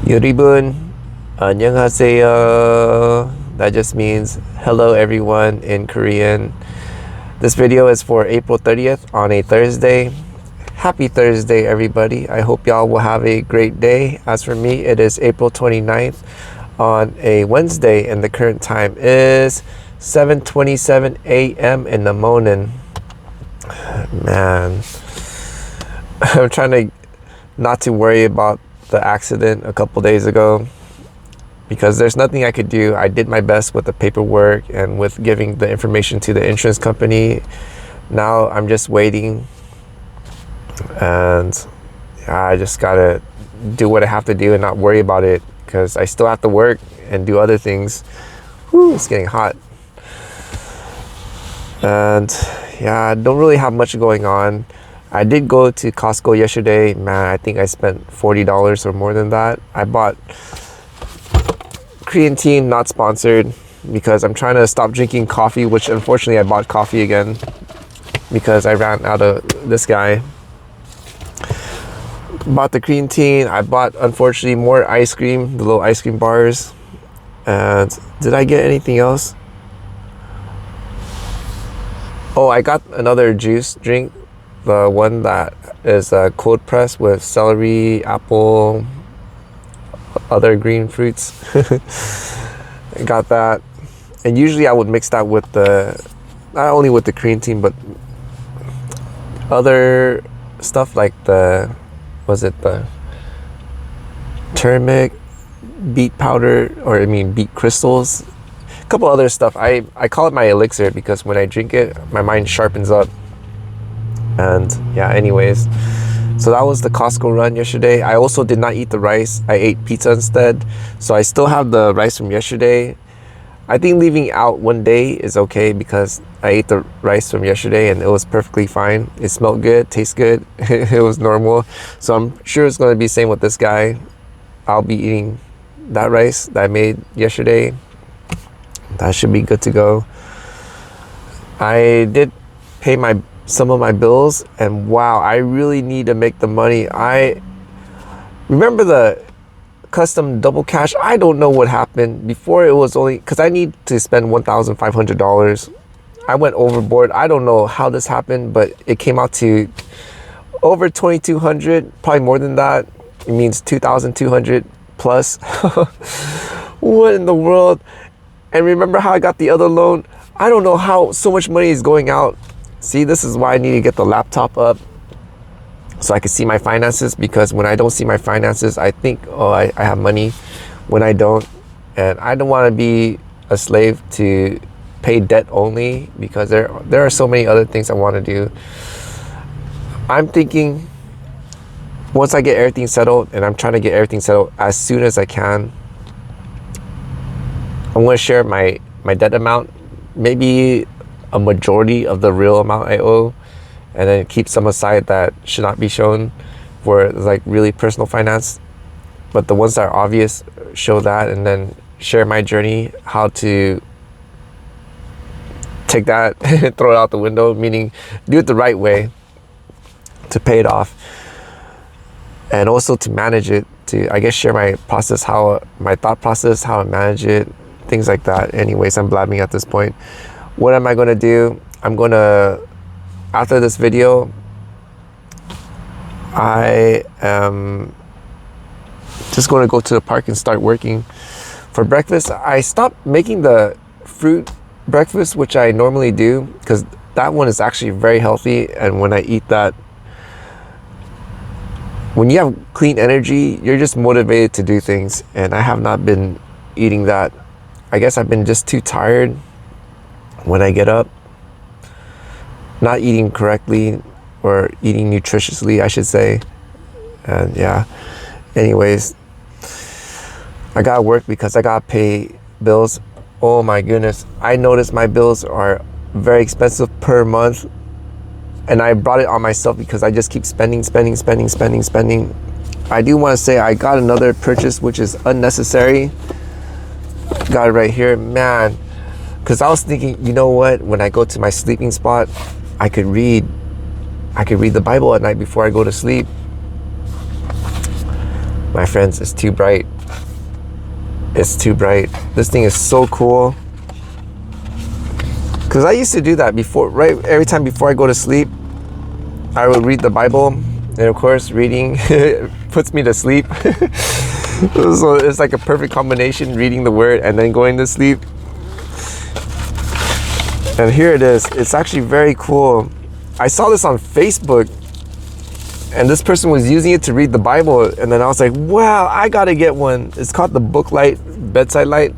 Yoribun, annyeonghaseyo. That just means hello everyone in Korean. This video is for April 30th on a Thursday. Happy Thursday, everybody. I hope y'all will have a great day. As for me, it is April 29th on a Wednesday, and the current time is 7:27 a.m. in the morning. Man, I'm trying to not to worry about the accident a couple days ago because there's nothing I could do. I did my best with the paperwork and with giving the information to the insurance company. Now I'm just waiting, and I just gotta do what I have to do and not worry about it because I still have to work and do other things. Whew, it's getting hot. And yeah, I don't really have much going on. I did go to Costco yesterday. Man, I think I spent $40 or more than that. I bought Korean tea, not sponsored, because I'm trying to stop drinking coffee, which unfortunately I bought coffee again because I ran out of this guy. Bought the Korean tea. I bought, unfortunately, more ice cream, the little ice cream bars. And did I get anything else? Oh, I got another juice drink. The one that is cold pressed with celery, apple, other green fruits. I got that. And usually I would mix that with not only with the Korean tea, but other stuff like the turmeric, beet powder, or beet crystals. A couple other stuff. I call it my elixir because when I drink it, my mind sharpens up. And yeah, anyways, so that was the Costco run yesterday. I also did not eat the rice. I ate pizza instead. So I still have the rice from yesterday. I think leaving out one day is okay because I ate the rice from yesterday and it was perfectly fine. It smelled good, tastes good. It was normal. So I'm sure it's going to be the same with this guy. I'll be eating that rice that I made yesterday. That should be good to go. I did pay some of my bills, and wow, I really need to make the money. I remember the custom double cash. I don't know what happened. Before it was only because I need to spend $1,500. I went overboard. I don't know how this happened, but it came out to over 2,200, probably more than that. It means 2,200 plus. What in the world? And remember how I got the other loan? I don't know how so much money is going out. See, this is why I need to get the laptop up so I can see my finances, because when I don't see my finances, I think, oh, I have money when I don't. And I don't want to be a slave to pay debt only, because there are so many other things I want to do. I'm thinking once I get everything settled, and I'm trying to get everything settled as soon as I can, I'm going to share my debt amount, maybe a majority of the real amount I owe, and then keep some aside that should not be shown for like really personal finance. But the ones that are obvious, show that, and then share my journey, how to take that and throw it out the window, meaning do it the right way to pay it off, and also to manage it, to, I guess, share my process, my thought process, how I manage it, things like that. Anyways, I'm blabbing at this point. What am I going to do? I'm going to, after this video, I am just going to go to the park and start working. For breakfast, I stopped making the fruit breakfast, which I normally do, because that one is actually very healthy. And when I eat that, when you have clean energy, you're just motivated to do things. And I have not been eating that. I guess I've been just too tired when I get up, not eating correctly, or eating nutritiously, I should say. And yeah, anyways, I gotta work because I gotta pay bills. Oh my goodness, I noticed my bills are very expensive per month, and I brought it on myself because I just keep spending. I do want to say I got another purchase which is unnecessary. Got it right here, man. Because I was thinking, you know what? When I go to my sleeping spot, I could read the Bible at night before I go to sleep. My friends, it's too bright. It's too bright. This thing is so cool. Because I used to do that before, right? Every time before I go to sleep, I would read the Bible. And of course, reading puts me to sleep. So it's like a perfect combination, reading the word and then going to sleep. And here it is. It's actually very cool. I saw this on Facebook, and this person was using it to read the Bible. And then I was like, wow, I gotta get one. It's called the Book Light, bedside light.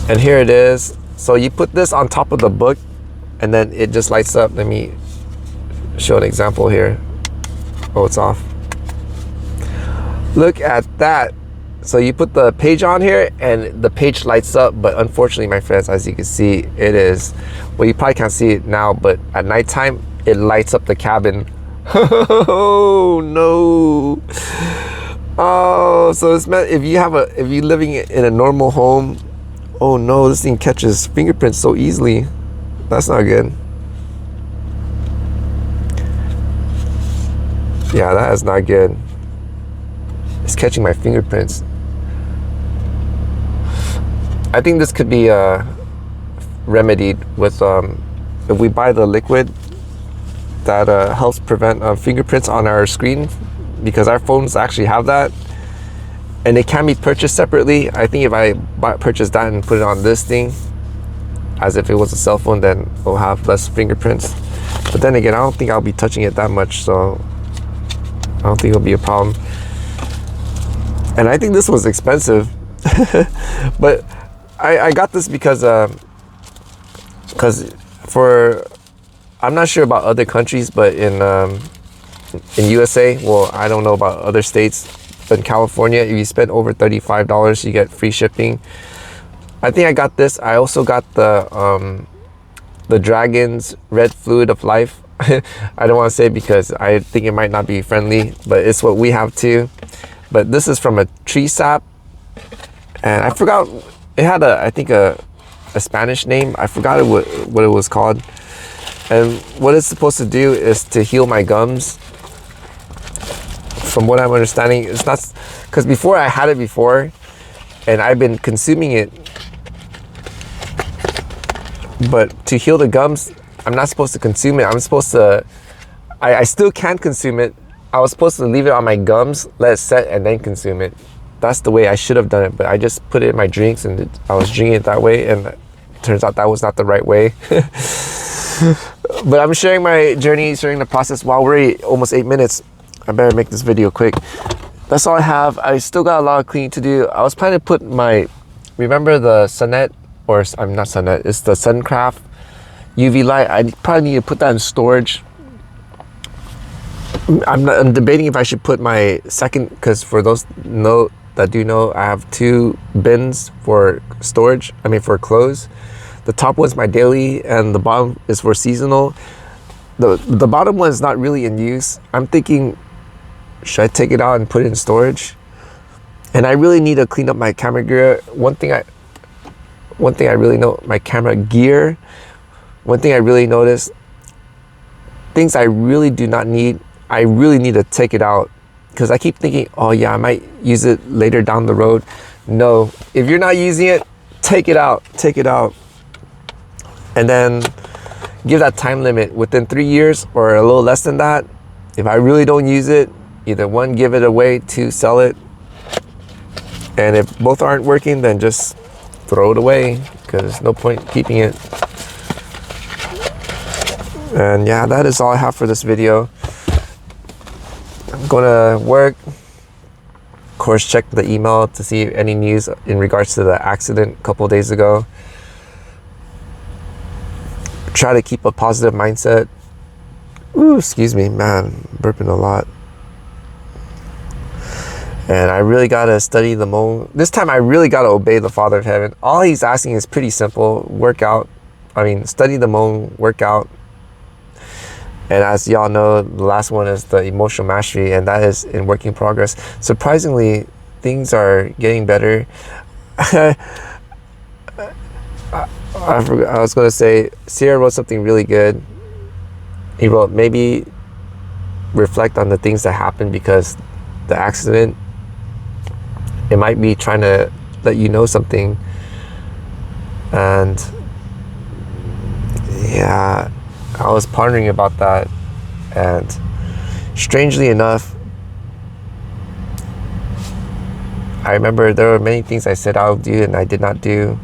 And here it is. So you put this on top of the book, and then it just lights up. Let me show an example here. Oh, it's off. Look at that. So you put the page on here and the page lights up, but unfortunately, my friends, as you can see, it is, well, you probably can't see it now, but at nighttime it lights up the cabin. Oh no. Oh, so it's meant if you're living in a normal home. Oh no, this thing catches fingerprints so easily. That's not good. Yeah, that is not good. It's catching my fingerprints. I think this could be remedied with if we buy the liquid that helps prevent fingerprints on our screen, because our phones actually have that, and it can be purchased separately. I think if I purchase that and put it on this thing as if it was a cell phone, then we'll have less fingerprints. But then again, I don't think I'll be touching it that much, so I don't think it'll be a problem. And I think this was expensive. But I got this because for, I'm not sure about other countries, but in USA, well, I don't know about other states, but in California, if you spend over $35, you get free shipping. I think I got this. I also got the Dragon's Red Fluid of Life. I don't want to say because I think it might not be friendly, but it's what we have too. But this is from a tree sap, and I forgot, it had I think a Spanish name. I forgot what it was called. And what it's supposed to do is to heal my gums. From what I'm understanding, it's not, because before I had it before, and I've been consuming it. But to heal the gums, I'm not supposed to consume it. I'm supposed to, I still can consume it. I was supposed to leave it on my gums, let it set, and then consume it. That's the way I should have done it, but I just put it in my drinks, and I was drinking it that way, and it turns out that was not the right way. But I'm sharing my journey, sharing the process. Wow, we're almost 8 minutes. I better make this video quick. That's all I have. I still got a lot of cleaning to do. I was planning to put my, remember the Sunnet, or I'm not Sunnet, it's the Suncraft UV light. I probably need to put that in storage. I'm debating if I should put my second, because for those that do know, I have 2 bins for storage, I mean for clothes. The top one's my daily, and the bottom is for seasonal. The bottom one is not really in use. I'm thinking, should I take it out and put it in storage? And I really need to clean up my camera gear. One thing I really know, my camera gear. One thing I really noticed, things I really do not need, I really need to take it out, because I keep thinking, oh yeah, I might use it later down the road. No, if you're not using it, take it out, take it out. And then give that time limit within 3 years or a little less than that. If I really don't use it, either 1, give it away, 2, sell it. And if both aren't working, then just throw it away, because there's no point keeping it. And yeah, that is all I have for this video. I'm gonna work. Of course, check the email to see any news in regards to the accident a couple of days ago. Try to keep a positive mindset. Ooh, excuse me, man, burping a lot. And I really gotta study the moment. This time I really gotta obey the Father of Heaven. All he's asking is pretty simple. Work out. I mean, study the moment, work out. And as y'all know, the last one is the emotional mastery, and that is in working progress. Surprisingly, things are getting better. I forgot, I was going to say, Sierra wrote something really good. He wrote, maybe reflect on the things that happened, because the accident. It might be trying to let you know something. And yeah, I was pondering about that, and strangely enough, I remember there were many things I said I'll do and I did not do.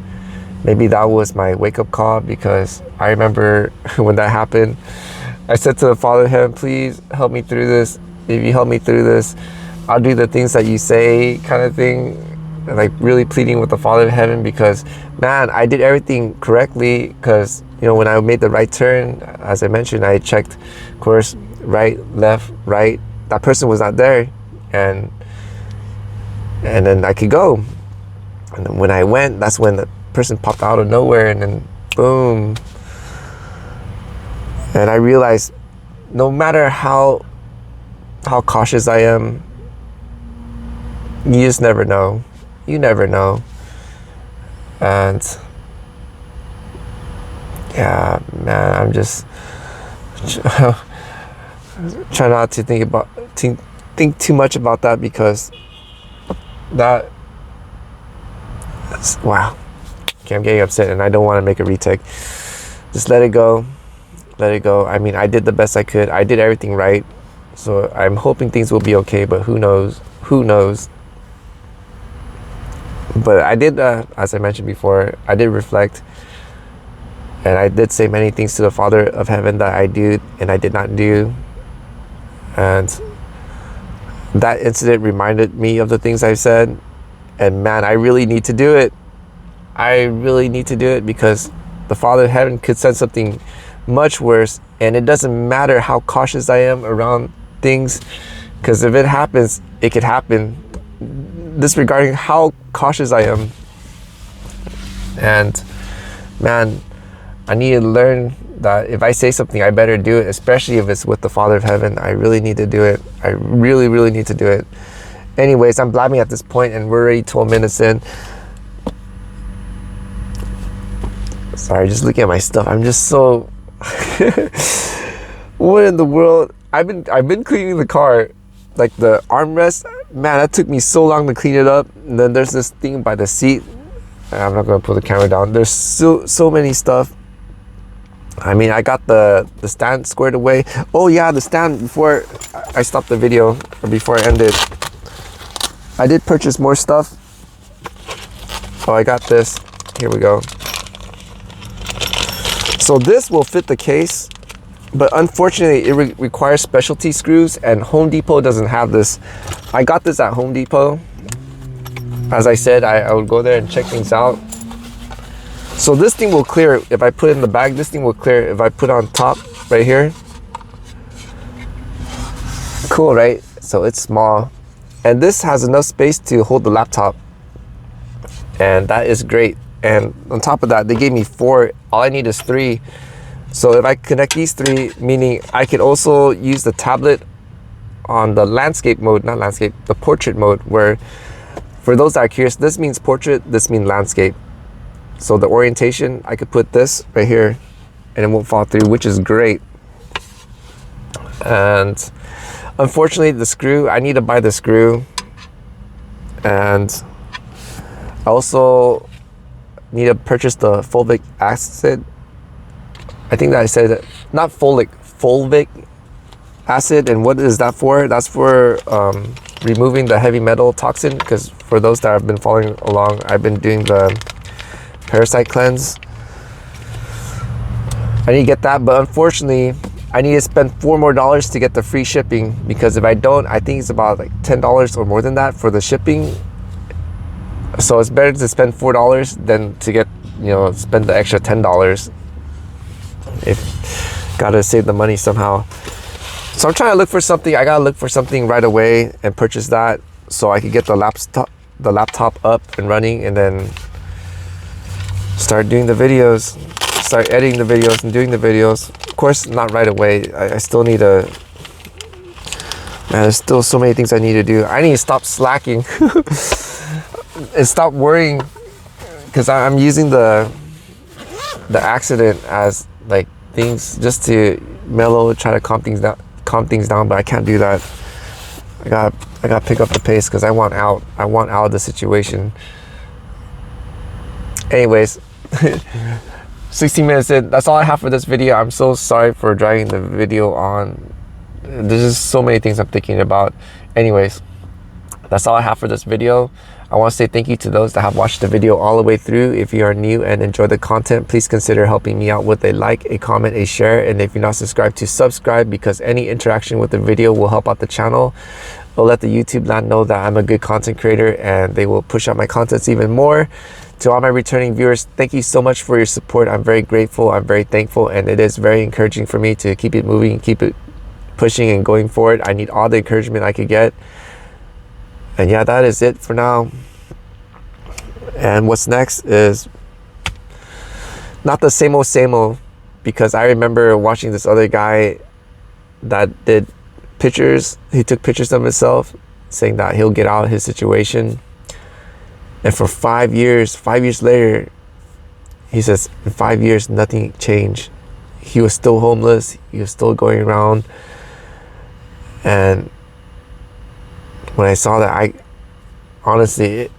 Maybe that was my wake-up call, because I remember when that happened, I said to the Father in heaven, please help me through this. If you help me through this, I'll do the things that you say, kind of thing. And like really pleading with the Father in heaven, because man, I did everything correctly. Because you know, when I made the right turn, as I mentioned, I checked course, right, left, right. That person was not there, and then I could go. And then when I went, that's when the person popped out of nowhere, and then boom. And I realized, no matter how cautious I am, you just never know. You never know. And yeah, man, I'm just try not to think too much about that, because that, wow. Okay, I'm getting upset and I don't want to make a retake. Just let it go. Let it go. I mean, I did the best I could. I did everything right. So I'm hoping things will be okay, but who knows? Who knows? But I did, as I mentioned before, I did reflect, and I did say many things to the Father of heaven that I do and I did not do. And that incident reminded me of the things I said. And man, I really need to do it. I really need to do it, because the Father in heaven could send something much worse. And it doesn't matter how cautious I am around things, because if it happens, it could happen, disregarding how cautious I am. And man, I need to learn that if I say something, I better do it, especially if it's with the Father of heaven. I really need to do it. I really, really need to do it. Anyways, I'm blabbing at this point, and we're already 12 minutes in. Sorry, just looking at my stuff. I'm just so what in the world? I've been cleaning the car, like the armrest. Man, that took me so long to clean it up. And then there's this thing by the seat. I'm not gonna put the camera down. There's so many stuff. I mean, I got the stand squared away. Oh yeah, the stand, before I stopped the video, or before I ended, I did purchase more stuff. Oh, I got this. Here we go. So this will fit the case, but unfortunately it requires specialty screws, and Home Depot doesn't have this. I got this at Home Depot. As I said, I would go there and check things out. So this thing will clear if I put it in the bag. This thing will clear if I put it on top right here. Cool, right? So it's small, and this has enough space to hold the laptop, and that is great. And on top of that, they gave me 4. All I need is 3. So if I connect these 3, meaning I could also use the tablet on the landscape mode, not landscape, the portrait mode, where, for those that are curious, this means portrait, this means landscape. So the orientation, I could put this right here and it won't fall through, which is great. And unfortunately, the screw, I need to buy the screw. And I also need to purchase the fulvic acid. I think that I said that, not fulvic acid. And what is that for? That's for removing the heavy metal toxin, because for those that have been following along, I've been doing the parasite cleanse. I need to get that, but unfortunately I need to spend $4 more to get the free shipping, because if I don't, I think it's about like $10 or more than that for the shipping. So it's better to spend $4 than to get, spend the extra $10. If gotta save the money somehow. So I'm trying to look for something. I gotta look for something right away and purchase that, so I could get the laptop up and running, and then start doing the videos, start editing the videos and doing the videos. Of course, not right away. I still need to, man, there's still so many things I need to do. I need to stop slacking and stop worrying, because I'm using the accident as like things just to mellow, try to calm things down, but I can't do that. I got to pick up the pace because I want out of the situation. Anyways, 16 minutes in, that's all I have for this video. I'm so sorry for dragging the video on. There's just so many things I'm thinking about. Anyways, that's all I have for this video. I want to say thank you to those that have watched the video all the way through. If you are new and enjoy the content, please consider helping me out with a like, a comment, a share, and if you're not subscribed, to subscribe, because any interaction with the video will help out the channel. It'll let the YouTube land know that I'm a good content creator, and they will push out my contents even more. To all my returning viewers, thank you so much for your support. I'm very grateful, I'm very thankful, and it is very encouraging for me to keep it moving, keep it pushing and going forward. I need all the encouragement I could get. And yeah, that is it for now. And what's next is not the same old, because I remember watching this other guy that did pictures. He took pictures of himself saying that he'll get out of his situation. And for 5 years later, he says in 5 years, nothing changed. He was still homeless. He was still going around. And when I saw that, I honestly,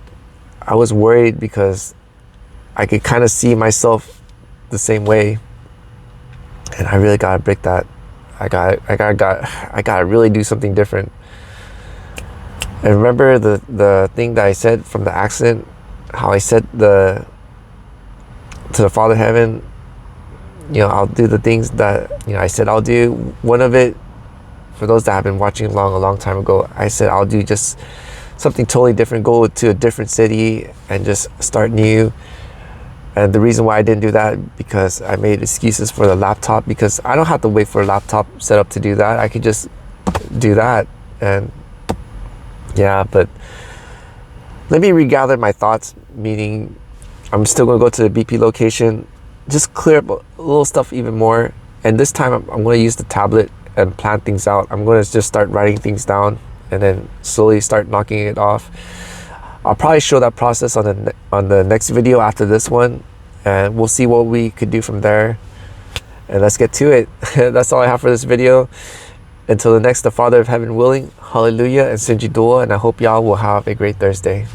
I was worried, because I could kind of see myself the same way. And I really gotta break that. I gotta really do something different. And remember the thing that I said from the accident, how I said to the Father Heaven, you know, I'll do the things that, you know, I said I'll do. One of it, for those that have been watching along a long time ago, I said I'll do just something totally different, go to a different city and just start new. And the reason why I didn't do that, because I made excuses for the laptop, because I don't have to wait for a laptop setup to do that. I could just do that. And yeah, but let me regather my thoughts, meaning I'm still gonna go to the BP location, just clear up a little stuff even more. And this time I'm gonna use the tablet and plan things out. I'm gonna just start writing things down and then slowly start knocking it off. I'll probably show that process on the next video after this one, and we'll see what we could do from there. And let's get to it. That's all I have for this video. Until the next, the Father of Heaven willing, hallelujah, and Sinji Dua, and I hope y'all will have a great Thursday.